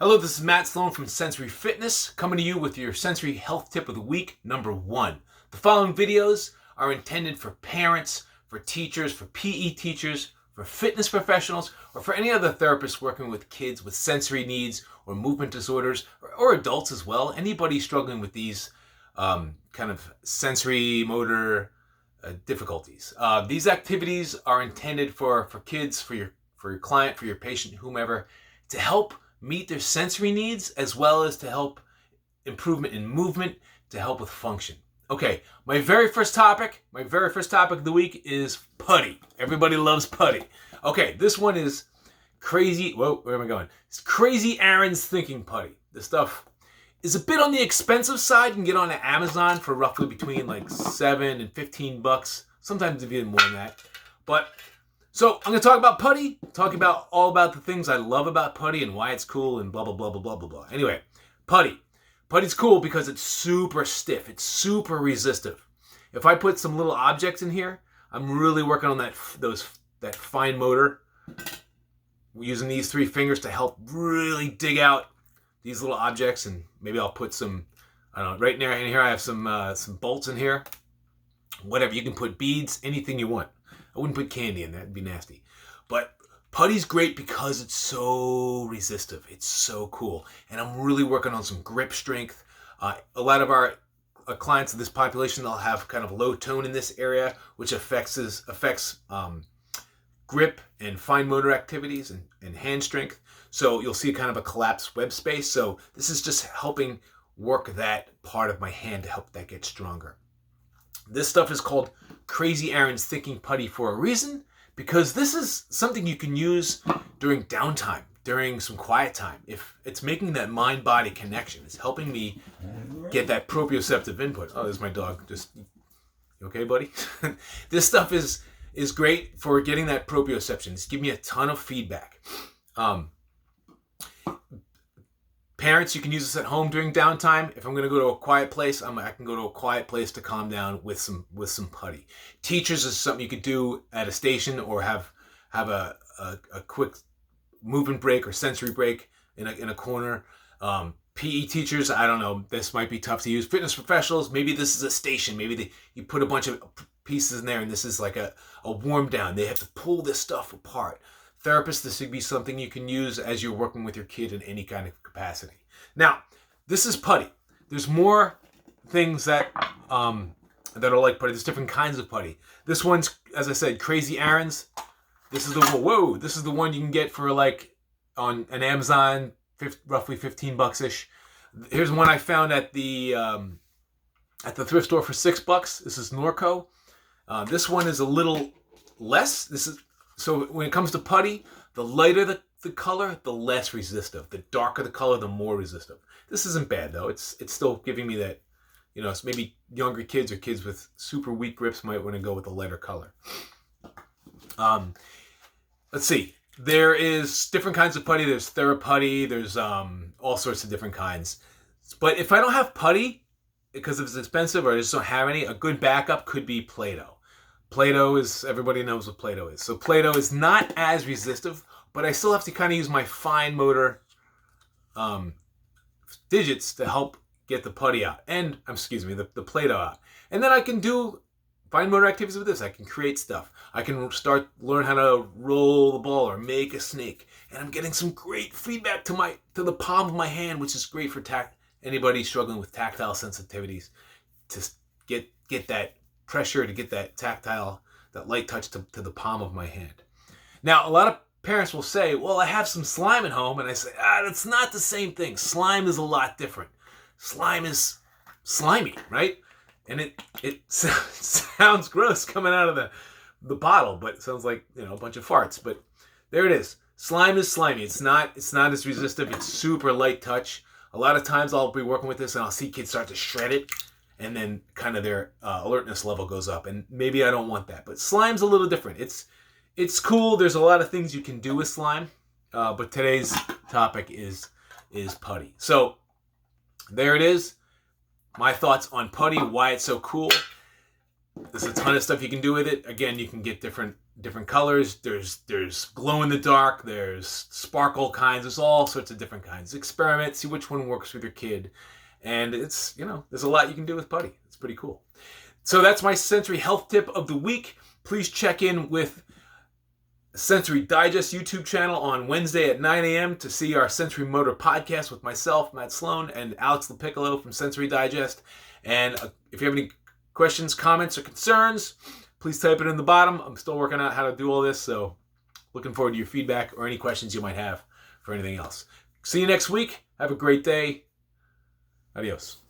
Hello, this is Matt Sloan from Sensory Fitness, coming to you with your sensory health tip of the week, number 1. The following videos are intended for parents, for teachers, for PE teachers, for fitness professionals, or for any other therapists working with kids with sensory needs or movement disorders, or adults as well. Anybody struggling with these kind of sensory motor difficulties. These activities are intended for kids, for your client, for your patient, whomever, to help meet their sensory needs as well as to help improvement in movement, to help with function. Okay, my very first topic of the week is putty. Everybody loves putty. Okay, this one is crazy. Whoa, where am I going? It's Crazy Aaron's Thinking Putty. This stuff is a bit on the expensive side. You can get on Amazon for roughly between like $7 and $15, sometimes even more than that. But so I'm going to talk about putty, talk about all about the things I love about putty and why it's cool and blah, blah, blah, blah, blah, blah, blah. Anyway, putty. Putty's cool because it's super stiff. It's super resistive. If I put some little objects in here, I'm really working on that fine motor. We're using these 3 fingers to help really dig out these little objects, and maybe I'll put some, I don't know, right in here I have some bolts in here. Whatever, you can put beads, anything you want. I wouldn't put candy in there, it'd be nasty. But putty's great because it's so resistive. It's so cool. And I'm really working on some grip strength. A lot of our clients of this population, they'll have kind of low tone in this area, which affects grip and fine motor activities and hand strength. So you'll see kind of a collapsed web space. So this is just helping work that part of my hand to help that get stronger. This stuff is called Crazy Aaron's Thinking Putty for a reason, because this is something you can use during downtime, during some quiet time. If it's making that mind-body connection, it's helping me get that proprioceptive input. Oh, there's my dog. Just, you okay, buddy? This stuff is great for getting that proprioception. It's giving me a ton of feedback. Parents, you can use this at home during downtime. If I'm going to go to a quiet place, I can go to a quiet place to calm down with some putty. Teachers is something you could do at a station, or have a quick movement break or sensory break in a corner. PE teachers, I don't know, this might be tough to use. Fitness professionals, maybe this is a station. Maybe you put a bunch of pieces in there, and this is like a warm down. They have to pull this stuff apart. Therapists, this would be something you can use as you're working with your kid in any kind of capacity. Now, this is putty. There's more things that are like putty. There's different kinds of putty. This one's, as I said, Crazy Aaron's. This is the one you can get for like on an Amazon, roughly $15-ish. Here's one I found at the thrift store for $6. This is Norco. This one is a little less. So when it comes to putty, the lighter the color, the less resistive. The darker the color, the more resistive. This isn't bad though. It's still giving me that, it's maybe younger kids or kids with super weak grips might want to go with a lighter color. Let's see. There is different kinds of putty. There's TheraPutty. There's all sorts of different kinds. But if I don't have putty, because it's expensive or I just don't have any, a good backup could be Play-Doh. Play-Doh is, everybody knows what Play-Doh is. So Play-Doh is not as resistive, but I still have to kind of use my fine motor digits to help get the putty out. And, the Play-Doh out. And then I can do fine motor activities with this. I can create stuff. I can learn how to roll the ball or make a snake. And I'm getting some great feedback to the palm of my hand, which is great for anybody struggling with tactile sensitivities, to get that pressure, to get that tactile, that light touch to the palm of my hand. Now, a lot of parents will say, well, I have some slime at home, and I say, that's not the same thing. Slime is a lot different. Slime is slimy, right? And it sounds gross coming out of the bottle, but it sounds like, a bunch of farts. But there it is. Slime is slimy. It's not as resistive. It's super light touch. A lot of times I'll be working with this and I'll see kids start to shred it, and then kind of their alertness level goes up. And maybe I don't want that. But slime's a little different. It's cool. There's a lot of things you can do with slime. But today's topic is putty. So there it is. My thoughts on putty, why it's so cool. There's a ton of stuff you can do with it. Again, you can get different different colors. There's glow in the dark. There's sparkle kinds. There's all sorts of different kinds. Experiment, see which one works with your kid. And it's, there's a lot you can do with Putty. It's pretty cool. So that's my sensory health tip of the week. Please check in with Sensory Digest YouTube channel on Wednesday at 9 a.m. to see our Sensory Motor podcast with myself, Matt Sloan, and Alex LaPiccolo from Sensory Digest. And if you have any questions, comments, or concerns, please type it in the bottom. I'm still working out how to do all this, so looking forward to your feedback or any questions you might have for anything else. See you next week. Have a great day. Adios.